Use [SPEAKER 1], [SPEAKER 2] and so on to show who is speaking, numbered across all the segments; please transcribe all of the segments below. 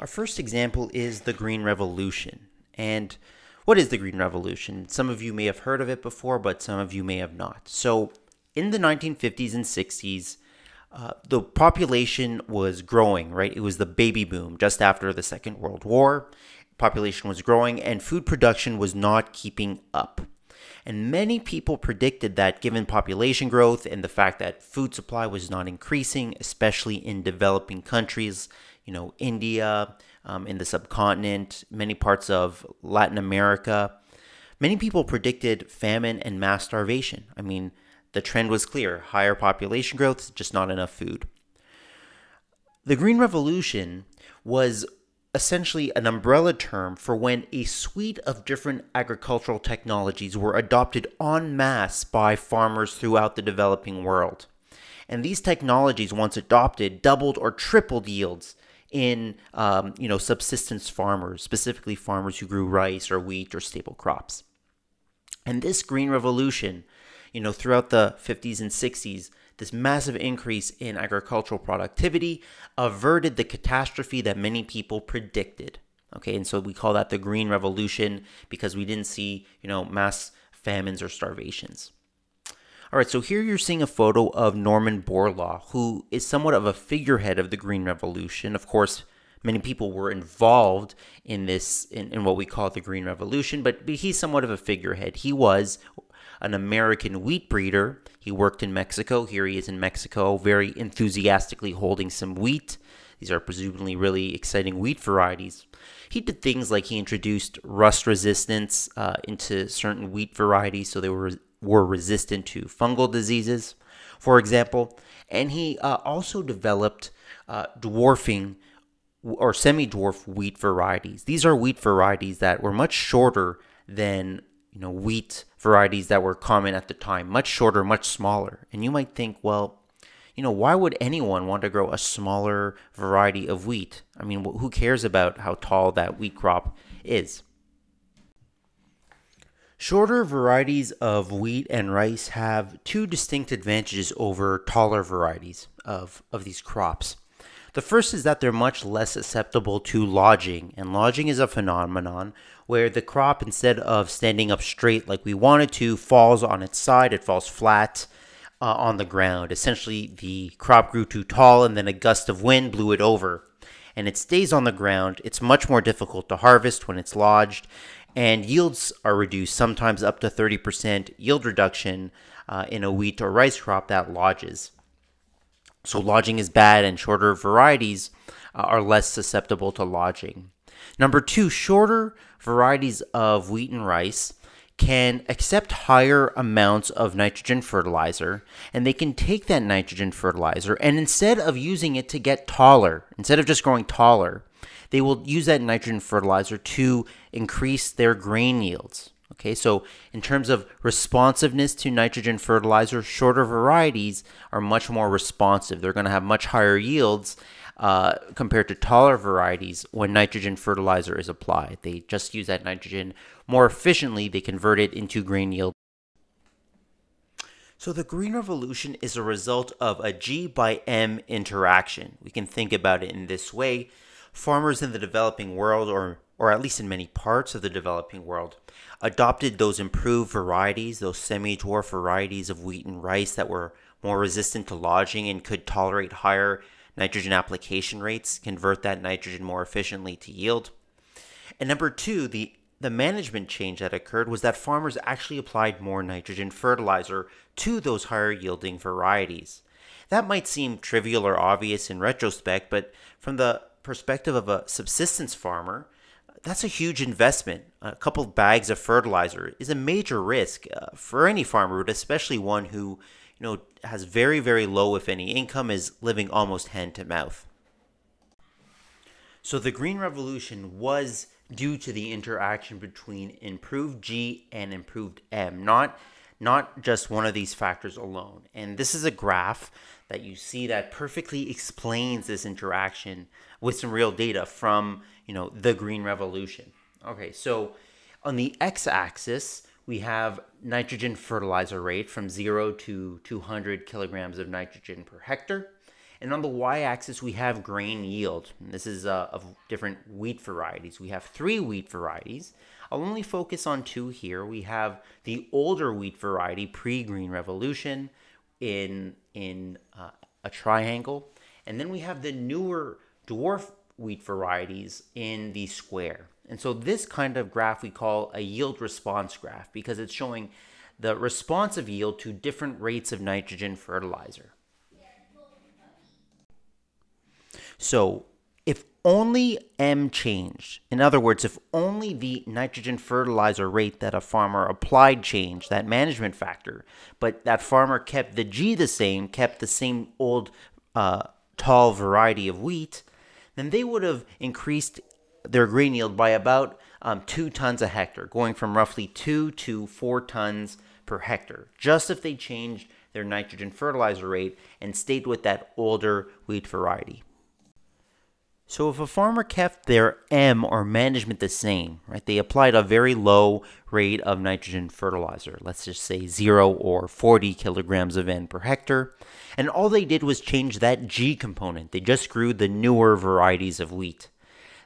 [SPEAKER 1] Our first example is the Green Revolution. And what is the Green Revolution? Some of you may have heard of it before, but some of you may have not. So, in the 1950s and 60s, the population was growing, right? It was the baby boom just after the Second World War. Population was growing, and food production was not keeping up. And many people predicted that given population growth and the fact that food supply was not increasing, especially in developing countries, India, in the subcontinent, many parts of Latin America, many people predicted famine and mass starvation. I mean, the trend was clear: higher population growth, just not enough food. The Green Revolution was essentially an umbrella term for when a suite of different agricultural technologies were adopted en masse by farmers throughout the developing world. And these technologies, once adopted, doubled or tripled yields in subsistence farmers, specifically farmers who grew rice or wheat or staple crops. And this Green Revolution, throughout the 50s and 60s, this massive increase in agricultural productivity averted the catastrophe that many people predicted. Okay, and so we call that the Green Revolution because we didn't see, mass famines or starvations. All right, so here you're seeing a photo of Norman Borlaug, who is somewhat of a figurehead of the Green Revolution. Of course, many people were involved in this, in what we call the Green Revolution, but he's somewhat of a figurehead. He was an American wheat breeder. He worked in Mexico. Here he is in Mexico, very enthusiastically holding some wheat. These are presumably really exciting wheat varieties. He did things like he introduced rust resistance into certain wheat varieties so they were resistant to fungal diseases, for example. And he also developed dwarfing or semi-dwarf wheat varieties. These are wheat varieties that were much shorter than wheat varieties that were common at the time, much shorter, much smaller. And you might think, well, why would anyone want to grow a smaller variety of wheat? I mean, who cares about how tall that wheat crop is? Shorter varieties of wheat and rice have two distinct advantages over taller varieties of these crops. The first is that they're much less susceptible to lodging, and lodging is a phenomenon where the crop, instead of standing up straight like we want it to, falls on its side. It falls flat on the ground. Essentially, the crop grew too tall and then a gust of wind blew it over, and it stays on the ground. It's much more difficult to harvest when it's lodged, and yields are reduced, sometimes up to 30% yield reduction in a wheat or rice crop that lodges. So lodging is bad, and shorter varieties are less susceptible to lodging. Number two, shorter varieties of wheat and rice can accept higher amounts of nitrogen fertilizer, and they can take that nitrogen fertilizer, and instead of using it to get taller, instead of just growing taller, they will use that nitrogen fertilizer to increase their grain yields. Okay, so in terms of responsiveness to nitrogen fertilizer, shorter varieties are much more responsive. They're going to have much higher yields compared to taller varieties when nitrogen fertilizer is applied. They just use that nitrogen more efficiently. They convert it into grain yield. So the Green Revolution is a result of a G by M interaction. We can think about it in this way. Farmers in the developing world, or at least in many parts of the developing world, adopted those improved varieties, those semi-dwarf varieties of wheat and rice that were more resistant to lodging and could tolerate higher nitrogen application rates, convert that nitrogen more efficiently to yield. And number two, the management change that occurred was that farmers actually applied more nitrogen fertilizer to those higher yielding varieties. That might seem trivial or obvious in retrospect, but from the perspective of a subsistence farmer, that's a huge investment. A couple of bags of fertilizer is a major risk for any farmer, but especially one who, has very, very low, if any, income, is living almost hand to mouth. So the Green Revolution was due to the interaction between improved G and improved M, not just one of these factors alone. And this is a graph that you see that perfectly explains this interaction with some real data from, the Green Revolution. Okay, so on the x-axis, we have nitrogen fertilizer rate from 0 to 200 kilograms of nitrogen per hectare. And on the y-axis, we have grain yield. And this is of different wheat varieties. We have 3 wheat varieties. I'll only focus on 2 here. We have the older wheat variety, pre-Green Revolution, in a triangle. And then we have the newer dwarf wheat varieties in the square. And so this kind of graph we call a yield response graph because it's showing the response of yield to different rates of nitrogen fertilizer. So if only M changed, in other words, if only the nitrogen fertilizer rate that a farmer applied changed, that management factor, but that farmer kept the G the same, kept the same old tall variety of wheat, then they would have increased their grain yield by about 2 tons a hectare, going from roughly 2 to 4 tons per hectare, just if they changed their nitrogen fertilizer rate and stayed with that older wheat variety. So if a farmer kept their M or management the same, right, they applied a very low rate of nitrogen fertilizer, let's just say 0 or 40 kilograms of N per hectare, and all they did was change that G component. They just grew the newer varieties of wheat.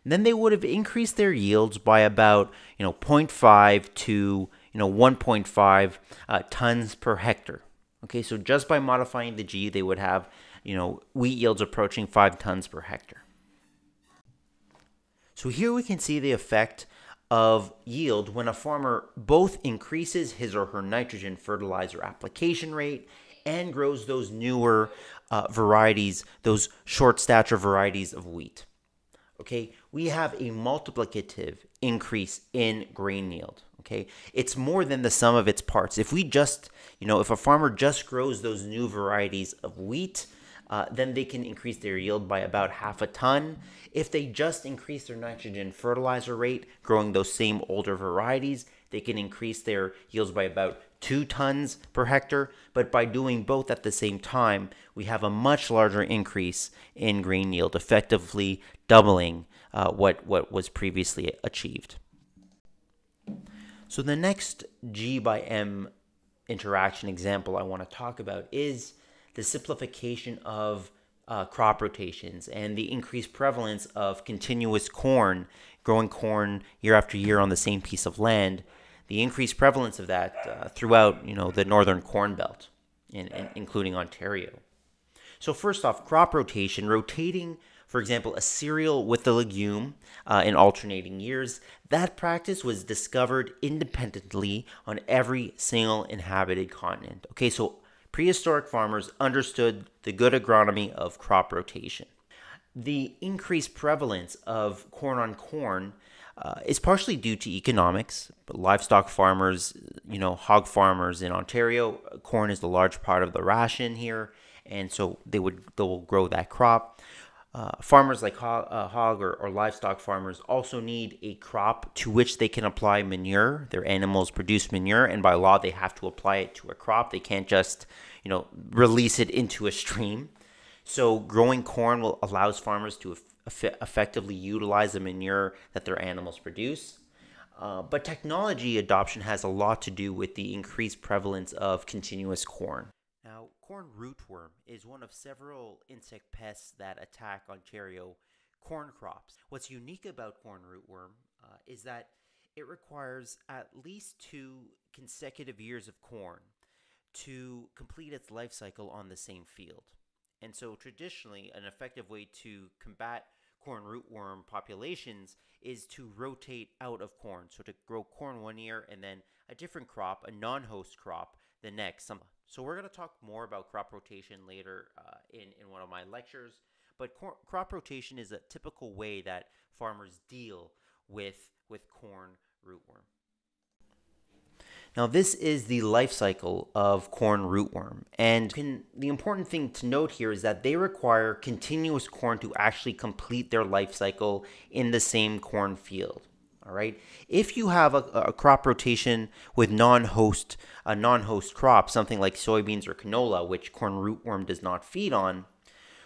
[SPEAKER 1] And then they would have increased their yields by about 0.5 to 1.5 tons per hectare. Okay, so just by modifying the G, they would have wheat yields approaching 5 tons per hectare. So here we can see the effect of yield when a farmer both increases his or her nitrogen fertilizer application rate and grows those newer varieties, those short stature varieties of wheat. Okay, we have a multiplicative increase in grain yield. Okay, it's more than the sum of its parts. If we just, if a farmer just grows those new varieties of wheat, then they can increase their yield by about 0.5 ton. If they just increase their nitrogen fertilizer rate, growing those same older varieties, they can increase their yields by about 2 tons per hectare. But by doing both at the same time, we have a much larger increase in grain yield, effectively doubling what was previously achieved. So the next G by M interaction example I want to talk about is the simplification of crop rotations and the increased prevalence of continuous corn, growing corn year after year on the same piece of land, the increased prevalence of that throughout the northern corn belt, including Ontario. So first off, crop rotation, rotating, for example, a cereal with a legume in alternating years, that practice was discovered independently on every single inhabited continent. Okay, so prehistoric farmers understood the good agronomy of crop rotation. The increased prevalence of corn on corn is partially due to economics, but livestock farmers, hog farmers in Ontario, corn is a large part of the ration here, and so they'll grow that crop. Farmers like hog or livestock farmers also need a crop to which they can apply manure. Their animals produce manure, and by law, they have to apply it to a crop. They can't just, release it into a stream. So growing corn allows farmers to effectively utilize the manure that their animals produce. But technology adoption has a lot to do with the increased prevalence of continuous corn. Now, corn rootworm is one of several insect pests that attack Ontario corn crops. What's unique about corn rootworm is that it requires at least 2 consecutive years of corn to complete its life cycle on the same field. And so traditionally, an effective way to combat corn rootworm populations is to rotate out of corn. So to grow corn one year and then a different crop, a non-host crop, the next. So we're going to talk more about crop rotation later in one of my lectures. But crop rotation is a typical way that farmers deal with corn rootworm. Now, this is the life cycle of corn rootworm. And the important thing to note here is that they require continuous corn to actually complete their life cycle in the same corn field. All right. If you have a crop rotation with a non-host crop, something like soybeans or canola, which corn rootworm does not feed on,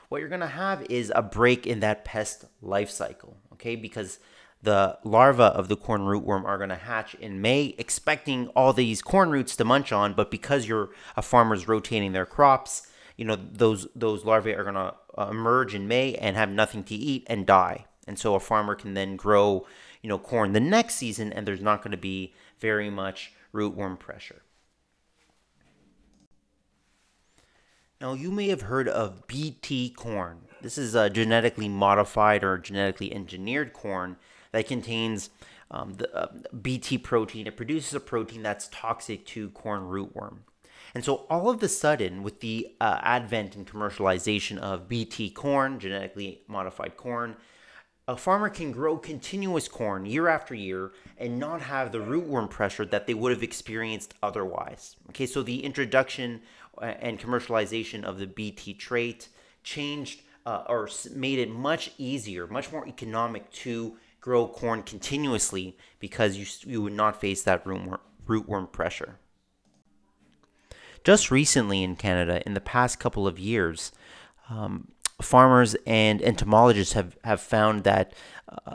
[SPEAKER 1] what you're going to have is a break in that pest life cycle. Okay, because the larvae of the corn rootworm are going to hatch in May, expecting all these corn roots to munch on, but because a farmer's rotating their crops, those larvae are going to emerge in May and have nothing to eat and die. And so a farmer can then grow, corn the next season, and there's not going to be very much rootworm pressure. Now, you may have heard of BT corn. This is a genetically modified or genetically engineered corn that contains the BT protein. It produces a protein that's toxic to corn rootworm. And so all of a sudden, with the advent and commercialization of BT corn, genetically modified corn, a farmer can grow continuous corn year after year and not have the rootworm pressure that they would have experienced otherwise. Okay, so the introduction and commercialization of the BT trait changed or made it much easier, much more economic to grow corn continuously because you would not face that rootworm pressure. Just recently in Canada, in the past couple of years, farmers and entomologists have found that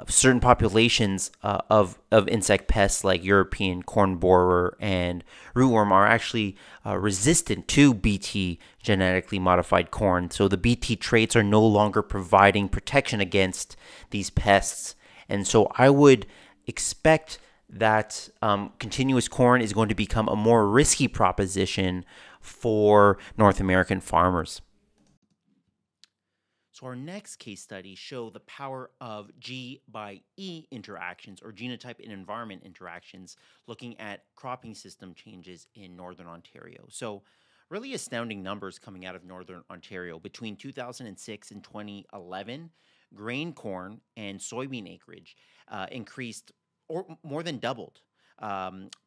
[SPEAKER 1] certain populations of insect pests like European corn borer and rootworm are actually resistant to BT genetically modified corn. So the BT traits are no longer providing protection against these pests. And so I would expect that continuous corn is going to become a more risky proposition for North American farmers. So our next case studies show the power of G by E interactions or genotype and environment interactions looking at cropping system changes in Northern Ontario. So really astounding numbers coming out of Northern Ontario. Between 2006 and 2011, grain corn and soybean acreage increased or more than doubled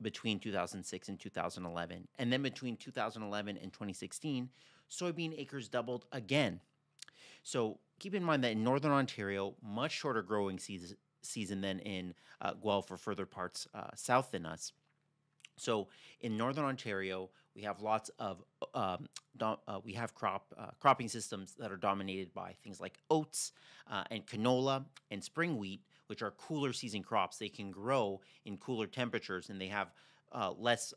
[SPEAKER 1] between 2006 and 2011. And then between 2011 and 2016, soybean acres doubled again. So keep in mind that in Northern Ontario, much shorter growing season than in Guelph or further parts south than us. So in Northern Ontario, we have lots of cropping systems that are dominated by things like oats and canola and spring wheat, which are cooler season crops. They can grow in cooler temperatures, and they have less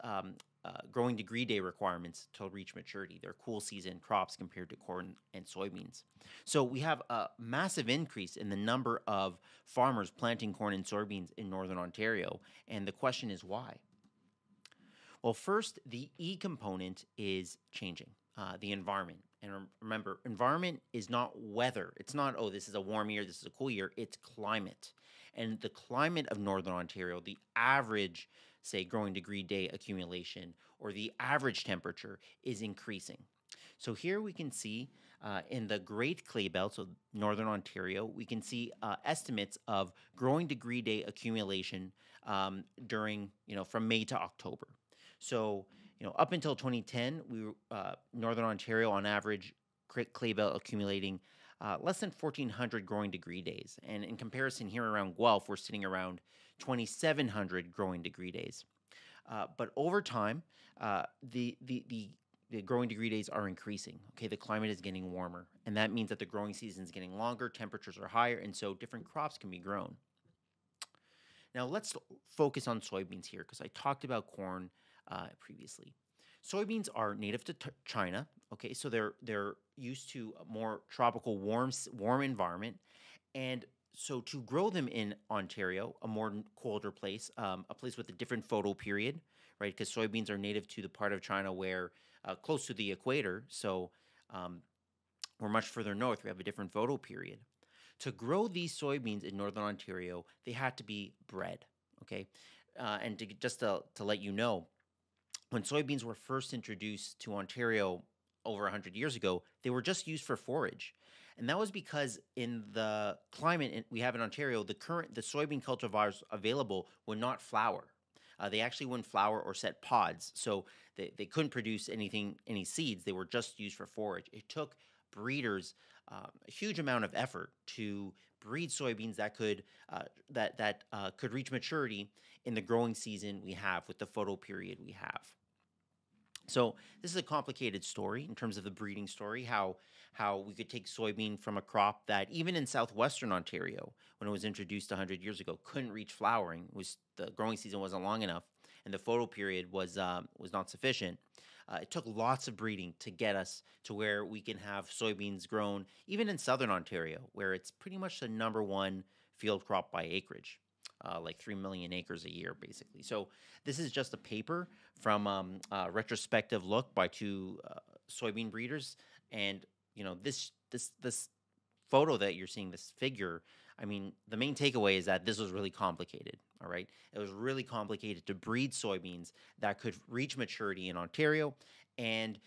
[SPEAKER 1] growing degree day requirements to reach maturity. They're cool season crops compared to corn and soybeans. So we have a massive increase in the number of farmers planting corn and soybeans in Northern Ontario. And the question is why? Well, first, the E component is changing, the environment. And remember, environment is not weather. It's not, oh, this is a warm year, this is a cool year. It's climate. And the climate of Northern Ontario, the average, say, growing degree day accumulation or the average temperature is increasing. So here we can see in the Great Clay Belt, so Northern Ontario, we can see estimates of growing degree day accumulation during, from May to October. So, up until 2010, Northern Ontario on average, clay belt accumulating less than 1,400 growing degree days. And in comparison here around Guelph, we're sitting around 2,700 growing degree days. But over time, the growing degree days are increasing. Okay, the climate is getting warmer, and that means that the growing season is getting longer, temperatures are higher, and so different crops can be grown. Now let's focus on soybeans here because I talked about corn previously. Soybeans are native to China. Okay, so they're used to a more tropical, warm environment, and so to grow them in Ontario, a more colder place, a place with a different photo period, right? Because soybeans are native to the part of China where close to the equator, so we're much further north. We have a different photo period. To grow these soybeans in Northern Ontario, they had to be bred. Okay, and to let you know, when soybeans were first introduced to Ontario over 100 years ago, they were just used for forage. And that was because in the climate we have in Ontario, the soybean cultivars available would not flower. They actually wouldn't flower or set pods. So they couldn't produce any seeds. They were just used for forage. It took breeders a huge amount of effort to breed soybeans that could reach maturity in the growing season we have with the photo period we have. So this is a complicated story in terms of the breeding story, how we could take soybean from a crop that even in southwestern Ontario, when it was introduced 100 years ago, couldn't reach flowering. The growing season wasn't long enough, and the photo period was not sufficient. It took lots of breeding to get us to where we can have soybeans grown, even in southern Ontario, where it's pretty much the number one field crop by acreage. Like 3 million acres a year, basically. So this is just a paper from a retrospective look by two soybean breeders, and this photo that you're seeing, this figure. I mean, the main takeaway is that this was really complicated. All right, it was really complicated to breed soybeans that could reach maturity in Ontario, and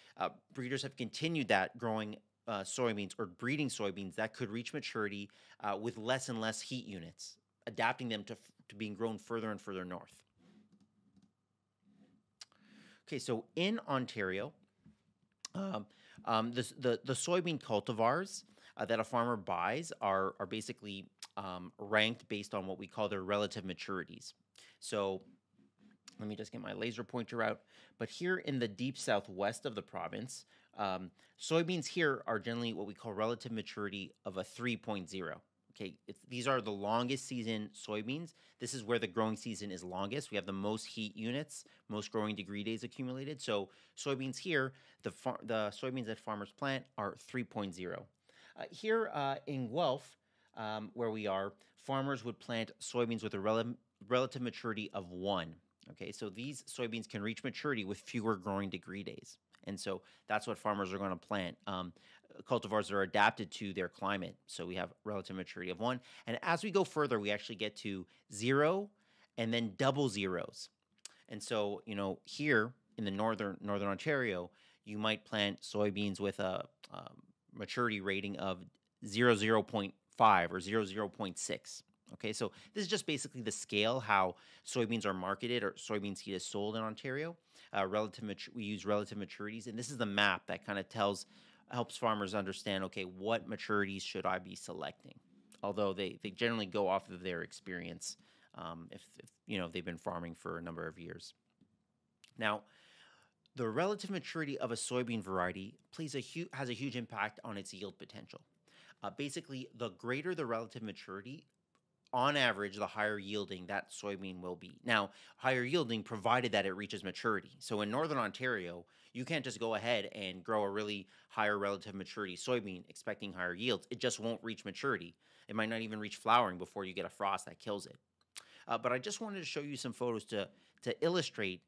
[SPEAKER 1] breeders have continued that growing. Soybeans or breeding soybeans that could reach maturity with less and less heat units, adapting them to being grown further and further north. Okay, so in Ontario, the soybean cultivars that a farmer buys are basically ranked based on what we call their relative maturities. So let me just get my laser pointer out. But here in the deep southwest of the province, soybeans here are generally what we call relative maturity of a 3.0. Okay, these are the longest season soybeans. This is where the growing season is longest. We have the most heat units, most growing degree days accumulated. So soybeans here, the soybeans that farmers plant are 3.0. Here in Guelph, where we are, farmers would plant soybeans with a relative maturity of 1. Okay, so these soybeans can reach maturity with fewer growing degree days. And so that's what farmers are going to plant. Cultivars that are adapted to their climate. So we have relative maturity of 1. And as we go further, we actually get to 0 and then double zeros. And so, here in the northern Ontario, you might plant soybeans with a maturity rating of 0.5 or 0.6. Okay, so this is just basically the scale how soybeans are marketed or soybean seed is sold in Ontario. We use relative maturities, and this is the map that kind of helps farmers understand, okay, what maturities should I be selecting? Although they generally go off of their experience if they've been farming for a number of years. Now, the relative maturity of a soybean variety has a huge impact on its yield potential. Basically, the greater the relative maturity, on average, the higher yielding that soybean will be. Now, higher yielding provided that it reaches maturity. So in northern Ontario, you can't just go ahead and grow a really higher relative maturity soybean expecting higher yields. It just won't reach maturity. It might not even reach flowering before you get a frost that kills it. But I just wanted to show you some photos to illustrate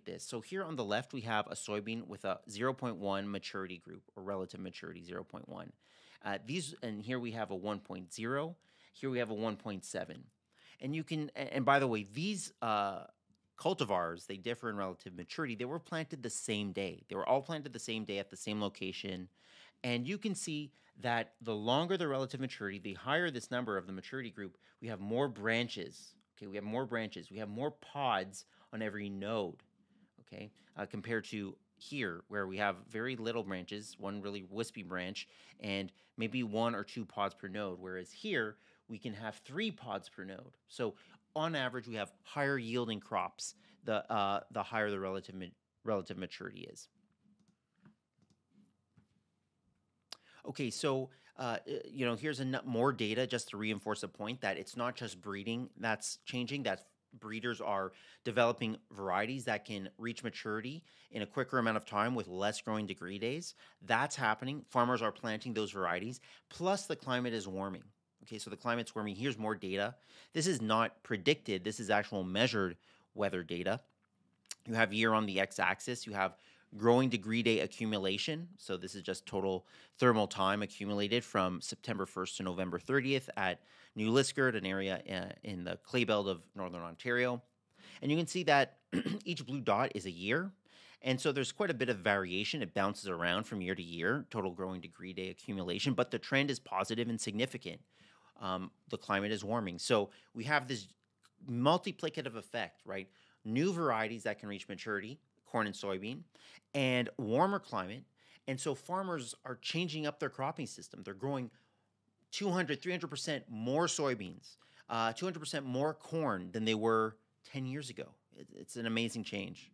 [SPEAKER 1] this. So here on the left, we have a soybean with a 0.1 maturity group, or relative maturity 0.1. And here we have a 1.0. Here we have a 1.7. And by the way, these cultivars, they differ in relative maturity. They were planted the same day. They were all planted the same day at the same location. And you can see that the longer the relative maturity, the higher this number of the maturity group, we have more branches. Okay, we have more branches. We have more pods on every node, okay, compared to here, where we have very little branches, one really wispy branch, and maybe 1 or 2 pods per node, whereas here we can have 3 pods per node. So on average, we have higher yielding crops the higher the relative maturity is. Okay, so here's more data just to reinforce the point that it's not just breeding that's changing, that breeders are developing varieties that can reach maturity in a quicker amount of time with less growing degree days. That's happening. Farmers are planting those varieties, plus the climate is warming. Okay, so the climate's warming. Here's more data. This is not predicted. This is actual measured weather data. You have year on the x-axis. You have growing degree day accumulation. So this is just total thermal time accumulated from September 1st to November 30th at New Liskeard, an area in the clay belt of Northern Ontario. And you can see that each blue dot is a year. And so there's quite a bit of variation. It bounces around from year to year, total growing degree day accumulation, but the trend is positive and significant. The climate is warming. So we have this multiplicative effect, right? New varieties that can reach maturity, corn and soybean, and warmer climate. And so farmers are changing up their cropping system. They're growing 200, 300% more soybeans, 200% more corn than they were 10 years ago. It's an amazing change.